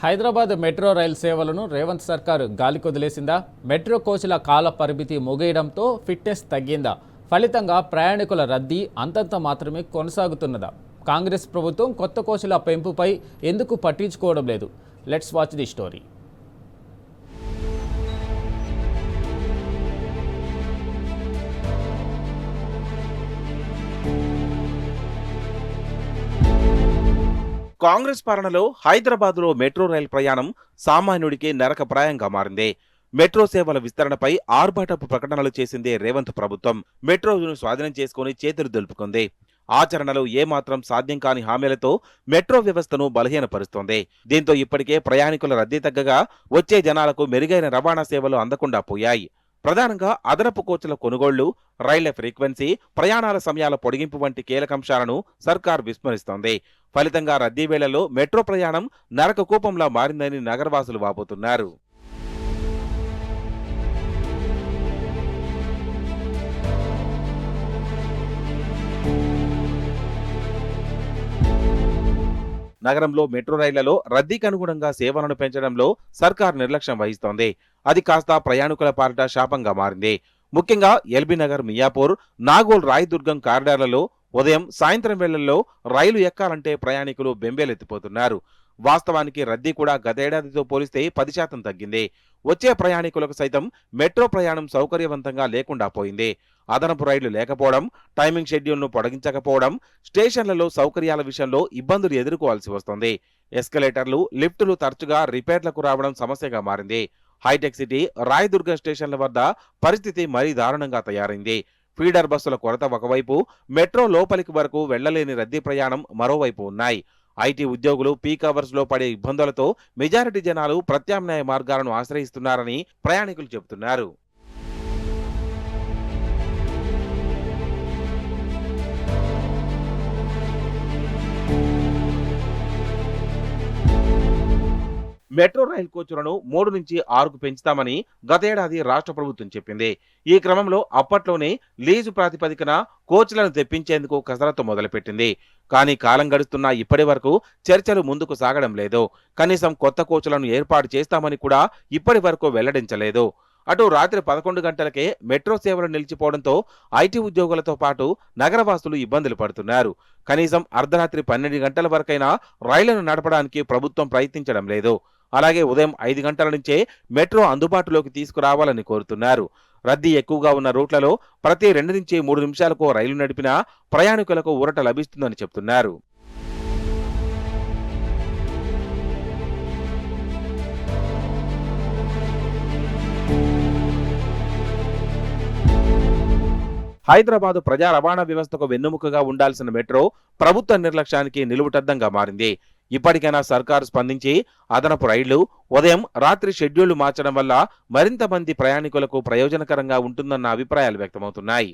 Hyderabad metro rail సేవలను రేవంత్ సర్కారు గాలికొదిలేసిందా? Metro కోచ్ల కాల పరిమితి ముగియడంతో ఫిట్నెస్ తగ్గిందా? ఫలితంగా ప్రయాణికుల రద్దీ అంతంత మాత్రమే కొనసాగుతున్నదా? కాంగ్రెస్ ప్రభుత్వం కొత్త కోచ్ల పెంపుపై ఎందుకు పట్టించుకోవడం లేదు? Let's watch the story. Congress పాలనలో హైదరాబాద్లో మెట్రో రైలు ప్రయాణం సామాన్యుడికి నరకప్రాయంగా మారింది. మెట్రో సేవల విస్తరణపై ఆర్భాటపు ప్రకటనలు చేసిందే రేవంత్ ప్రభుత్వం. మెట్రోను స్వాధీనం చేసుకుని చేతులు దులుపుకుంది. ఆచరణలో ఏమాత్రం సాధ్యం కాని హామీలతో మెట్రో వ్యవస్థను బలహీనపరుస్తోంది. దీంతో ఇప్పటికే ప్రయాణికుల రద్దీ తగ్గగా వచ్చే జనాలకు మెరుగైన రవాణా సేవలు అందకుండా పోయాయి. ప్రధానంగా అదనపు కోచ్ల కొనుగోళ్లు, రైళ్ల ఫ్రీక్వెన్సీ, ప్రయాణాల సమయాల పొడిగింపు వంటి కీలకాంశాలను సర్కార్ విస్మరిస్తోంది. ఫలితంగా రద్దీ వేళల్లో మెట్రో ప్రయాణం నరక కూపంలా మారిందని నగరవాసులు వాపోతున్నారు. నగరంలో మెట్రో రైళ్లలో రద్దీకి అనుగుణంగా సేవలను పెంచడంలో సర్కార్ నిర్లక్ష్యం వహిస్తోంది. అది కాస్త ప్రయాణికుల పాలిట శాపంగా మారింది. ముఖ్యంగా ఎల్బీ నగర్, మియాపూర్, నాగోల్, రాయదుర్గం కారిడార్లలో ఉదయం, సాయంత్రం వేళల్లో రైలు ఎక్కాలంటే ప్రయాణికులు బెంబేలెత్తిపోతున్నారు. వాస్తవానికి రద్దీ కూడా గతేడాదితో పోలిస్తే 10% తగ్గింది. వచ్చే ప్రయాణికులకు సైతం మెట్రో ప్రయాణం సౌకర్యవంతంగా లేకుండా పోయింది. అదనపు రైళ్లు లేకపోవడం, టైమింగ్ షెడ్యూల్ను పొడిగించకపోవడం, స్టేషన్లలో సౌకర్యాల విషయంలో ఇబ్బందులు ఎదుర్కోవాల్సి వస్తోంది. ఎస్కలేటర్లు, లిఫ్టులు తరచుగా రిపేర్లకు రావడం సమస్యగా మారింది. హైటెక్ సిటీ, రాయదుర్గం స్టేషన్ల వద్ద పరిస్థితి మరీ దారుణంగా తయారైంది. ఫీడర్ బస్సుల కొరత ఒకవైపు, మెట్రో లోపలికి వరకు వెళ్లలేని రద్దీ ప్రయాణం మరోవైపు ఉన్నాయి. ఐటీ ఉద్యోగులు పీక్ అవర్స్ లో పడే ఇబ్బందులతో మెజారిటీ జనాలు ప్రత్యామ్నాయ మార్గాలను ఆశ్రయిస్తున్నారని ప్రయాణికులు చెబుతున్నారు. మెట్రో రైలు కోచ్లను 3 నుంచి 6కు పెంచుతామని గతేడాది రాష్ట్ర ప్రభుత్వం చెప్పింది. ఈ క్రమంలో అప్పట్లోనే లీజు ప్రాతిపదికన కోచ్లను తెప్పించేందుకు కసరత్తు మొదలుపెట్టింది. కానీ కాలం గడుస్తున్నా ఇప్పటి వరకు చర్చలు ముందుకు సాగడం లేదు. కనీసం కొత్త కోచ్లను ఏర్పాటు చేస్తామని కూడా ఇప్పటి వరకు వెల్లడించలేదు. అటు రాత్రి 11 గంటలకే మెట్రో సేవలు నిలిచిపోవడంతో ఐటీ ఉద్యోగులతో పాటు నగరవాసులు ఇబ్బందులు పడుతున్నారు. కనీసం అర్ధరాత్రి 12 గంటల వరకైనా రైళ్లను నడపడానికి ప్రభుత్వం ప్రయత్నించడం లేదు. అలాగే ఉదయం 5 గంటల నుంచే మెట్రో అందుబాటులోకి తీసుకురావాలని కోరుతున్నారు. రద్దీ ఎక్కువగా ఉన్న రూట్లలో ప్రతి 2 నుంచి 3 నిమిషాలకు రైలు నడిపినా ప్రయాణికులకు ఊరట లభిస్తుందని చెబుతున్నారు. హైదరాబాద్ ప్రజా రవాణా వ్యవస్థకు వెన్నెముకగా ఉండాల్సిన మెట్రో ప్రభుత్వ నిర్లక్ష్యానికి నిలువుటద్దంగా మారింది. ఇప్పటికైనా సర్కారు స్పందించి అదనపు రైళ్లు, ఉదయం, రాత్రి షెడ్యూళ్లు మార్చడం వల్ల మరింత మంది ప్రయాణికులకు ప్రయోజనకరంగా ఉంటుందన్న అభిప్రాయాలు వ్యక్తమవుతున్నాయి.